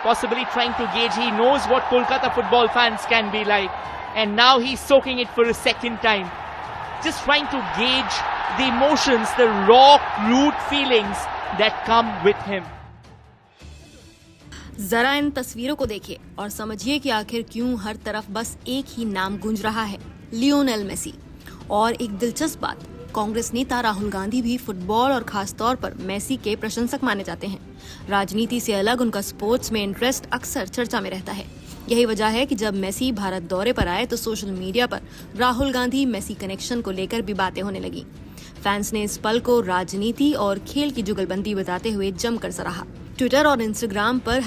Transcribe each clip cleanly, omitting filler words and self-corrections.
possibly trying to gauge. He knows what Kolkata football fans can be like, and now he's soaking it for a second time. Just trying to gauge the emotions, the raw, crude feelings that come with him. जरा इन तस्वीरों को देखिए और समझिए कि आखिर क्यों हर तरफ बस एक ही नाम गूंज रहा है, लियोनेल मेसी। और एक दिलचस्प बात, कांग्रेस नेता राहुल गांधी भी फुटबॉल और खास तौर पर मेसी के प्रशंसक माने जाते हैं। राजनीति से अलग उनका स्पोर्ट्स में इंटरेस्ट अक्सर चर्चा में रहता है। यही वजह है कि जब मेसी भारत दौरे पर आए तो सोशल मीडिया पर राहुल गांधी मेसी कनेक्शन को लेकर भी बातें होने लगी। फैंस ने इस पल को राजनीति और खेल की जुगलबंदी बताते हुए जमकर सराहा। ट्विटर और इंस्टाग्राम पर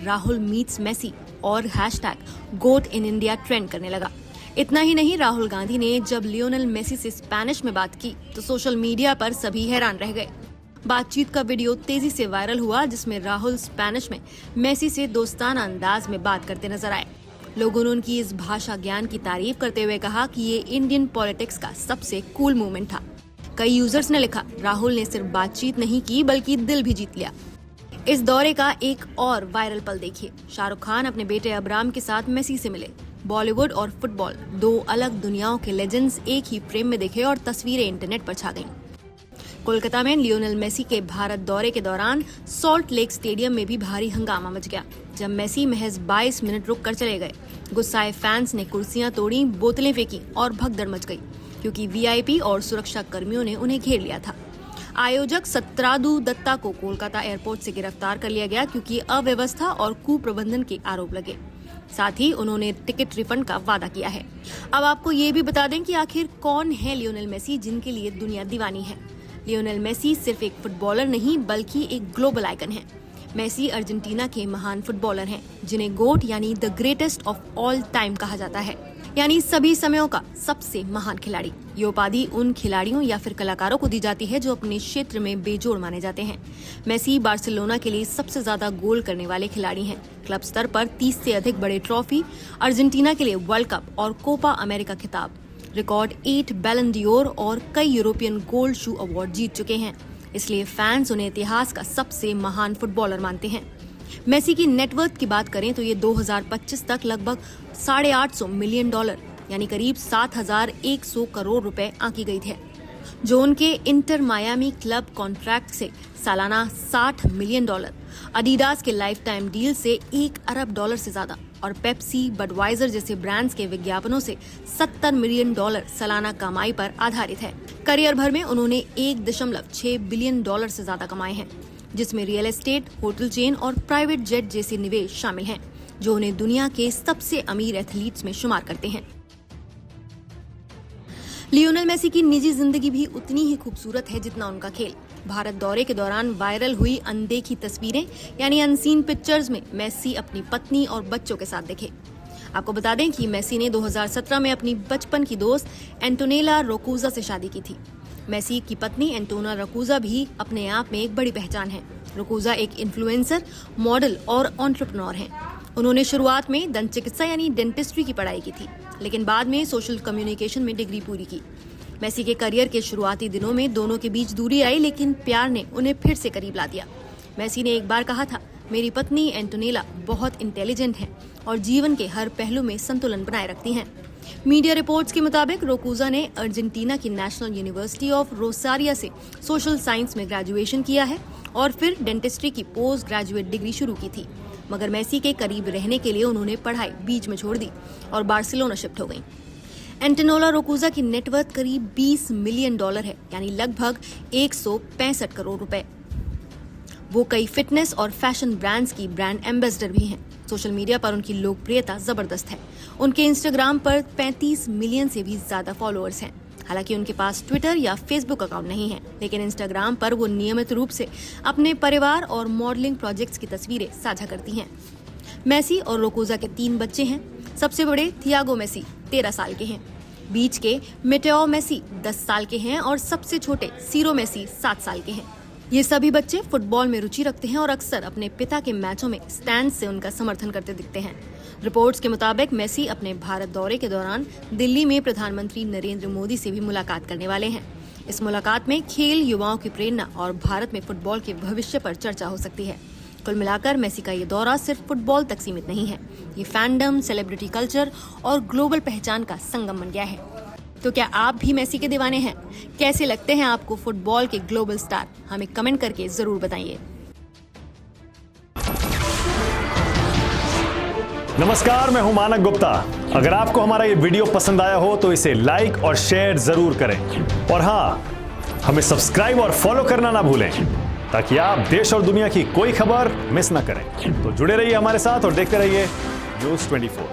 #राहुल मीट्स मेसी और #GOAT in India ट्रेंड करने लगा। इतना ही नहीं, राहुल गांधी ने जब लियोनेल मेसी से स्पेनिश में बात की तो सोशल मीडिया पर सभी हैरान रह गए। बातचीत का वीडियो तेजी से वायरल हुआ जिसमें राहुल स्पेनिश में मेसी से दोस्ताना अंदाज में बात करते नजर आए। लोगों ने उनकी इस भाषा ज्ञान की तारीफ करते हुए कहा कि ये इंडियन पॉलिटिक्स का सबसे कूल मूवमेंट था। कई यूजर्स ने लिखा, राहुल ने सिर्फ बातचीत नहीं की बल्कि दिल भी जीत लिया। इस दौरे का एक और वायरल पल देखिए, शाहरुख खान अपने बेटे अबराम के साथ मेसी से मिले। बॉलीवुड और फुटबॉल, दो अलग दुनियाओं के लेजेंड्स एक ही फ्रेम में दिखे और तस्वीरें इंटरनेट पर छा गईं। कोलकाता में लियोनेल मेसी के भारत दौरे के दौरान सॉल्ट लेक स्टेडियम में भी भारी हंगामा मच गया जब मेसी महज 22 मिनट रुक कर चले गए। गुस्साए फैंस ने कुर्सियां तोड़ी, बोतलें फेंकी और भगदड़ मच गई क्योंकि वीआईपी और सुरक्षा कर्मियों ने उन्हें घेर लिया था। आयोजक सत्रादू दत्ता को कोलकाता एयरपोर्ट से गिरफ्तार कर लिया गया क्योंकि अव्यवस्था और कुप्रबंधन के आरोप लगे। साथ ही उन्होंने टिकट रिफंड का वादा किया है। अब आपको ये भी बता दें कि आखिर कौन है लियोनेल मेसी जिनके लिए दुनिया दीवानी है। लियोनेल मेसी सिर्फ एक फुटबॉलर नहीं बल्कि एक ग्लोबल आइकन है। मेसी अर्जेंटीना के महान फुटबॉलर हैं जिन्हें गोट यानी the greatest of all time कहा जाता है, यानी सभी समयों का सबसे महान खिलाड़ी। ये उपाधि उन खिलाड़ियों या फिर कलाकारों को दी जाती है जो अपने क्षेत्र में बेजोड़ माने जाते हैं। मेसी बार्सिलोना के लिए सबसे ज्यादा गोल करने वाले खिलाड़ी हैं। क्लब स्तर पर 30 से अधिक बड़े ट्रॉफी, अर्जेंटीना के लिए वर्ल्ड कप और कोपा अमेरिका खिताब, रिकॉर्ड 8 बैलन डियोर और कई यूरोपियन गोल्ड शू अवार्ड जीत चुके हैं। इसलिए फैंस उन्हें इतिहास का सबसे महान फुटबॉलर मानते हैं। मेसी की नेटवर्थ की बात करें तो ये 2025 तक लगभग $850 मिलियन यानी करीब 7,100 करोड़ रुपए आंकी गई थे, जो उनके इंटर मायामी क्लब कॉन्ट्रैक्ट से सालाना $60 मिलियन, अडिडास के लाइफ टाइम डील से $1 अरब से ज्यादा और पेप्सी, बडवाइजर जैसे ब्रांड्स के विज्ञापनों से $70 मिलियन सालाना कमाई पर आधारित है। करियर भर में उन्होंने $1.6 बिलियन से ज्यादा कमाए हैं, जिसमें रियल एस्टेट, होटल चेन और प्राइवेट जेट जैसे निवेश शामिल हैं, जो उन्हें दुनिया के सबसे अमीर एथलीट्स में शुमार करते हैं। लियोनेल मेसी की निजी जिंदगी भी उतनी ही खूबसूरत है जितना उनका खेल। भारत दौरे के दौरान वायरल हुई अनदेखी तस्वीरें यानी अनसीन पिक्चर्स में मेसी अपनी पत्नी और बच्चों के साथ दिखे। आपको बता दें कि मेसी ने 2017 में अपनी बचपन की दोस्त एंटोनेला रोकूजा से शादी की थी। मेसी की पत्नी एंटोना रोकूजा भी अपने आप में एक बड़ी पहचान है। रोकूजा एक इन्फ्लुएंसर, मॉडल और एंटरप्रेन्योर हैं। उन्होंने शुरुआत में दंत चिकित्सा यानी डेंटिस्ट्री की पढ़ाई की थी, लेकिन बाद में सोशल कम्युनिकेशन में डिग्री पूरी की। मेसी के करियर के शुरुआती दिनों में दोनों के बीच दूरी आई, लेकिन प्यार ने उन्हें फिर से करीब ला दिया। मेसी ने एक बार कहा था, मेरी पत्नी एंटोनेला बहुत इंटेलिजेंट है और जीवन के हर पहलू में संतुलन बनाए रखती हैं। मीडिया रिपोर्ट्स के मुताबिक रोकूजा ने अर्जेंटीना की नेशनल यूनिवर्सिटी ऑफ रोसारिया से सोशल साइंस में ग्रेजुएशन किया है और फिर डेंटिस्ट्री की पोस्ट ग्रेजुएट डिग्री शुरू की थी। मगर मेसी के करीब रहने के लिए उन्होंने पढ़ाई बीच में छोड़ दी और बार्सिलोना शिफ्ट हो गई। एंटोनेला रोकूजा की नेटवर्थ करीब $20 मिलियन है, यानी लगभग 165 करोड़ रुपए। वो कई फिटनेस और फैशन ब्रांड्स की ब्रांड एम्बेसडर भी हैं। सोशल मीडिया पर उनकी लोकप्रियता जबरदस्त है। उनके इंस्टाग्राम पर 35 मिलियन से भी ज्यादा फॉलोअर्स हैं। हालांकि उनके पास ट्विटर या फेसबुक अकाउंट नहीं है, लेकिन इंस्टाग्राम पर वो नियमित रूप से अपने परिवार और मॉडलिंग प्रोजेक्ट्स की तस्वीरें साझा करती हैं। मेसी और रोकूजा के 3 बच्चे हैं। सबसे बड़े थियागो मेसी 13 साल के हैं, बीच के मेटेओ मेसी 10 साल के हैं और सबसे छोटे सीरो मेसी 7 साल के हैं। ये सभी बच्चे फुटबॉल में रुचि रखते हैं और अक्सर अपने पिता के मैचों में स्टैंड से उनका समर्थन करते दिखते हैं। रिपोर्ट्स के मुताबिक मेसी अपने भारत दौरे के दौरान दिल्ली में प्रधानमंत्री नरेंद्र मोदी से भी मुलाकात करने वाले हैं। इस मुलाकात में खेल, युवाओं की प्रेरणा और भारत में फुटबॉल के भविष्य पर चर्चा हो सकती है। कुल मिलाकर मेसी का ये दौरा सिर्फ फुटबॉल तक सीमित नहीं है, ये फैंडम, सेलिब्रिटी कल्चर और ग्लोबल पहचान का संगम बन गया है। तो क्या आप भी मेसी के दीवाने हैं? कैसे लगते हैं आपको फुटबॉल के ग्लोबल स्टार? हमें कमेंट करके जरूर बताइए। नमस्कार, मैं हूं मानक गुप्ता। अगर आपको हमारा ये वीडियो पसंद आया हो तो इसे लाइक और शेयर जरूर करें, और हाँ, हमें सब्सक्राइब और फॉलो करना ना भूलें ताकि आप देश और दुनिया की कोई खबर मिस ना करें। तो जुड़े रहिए हमारे साथ और देखते रहिए न्यूज़ 24।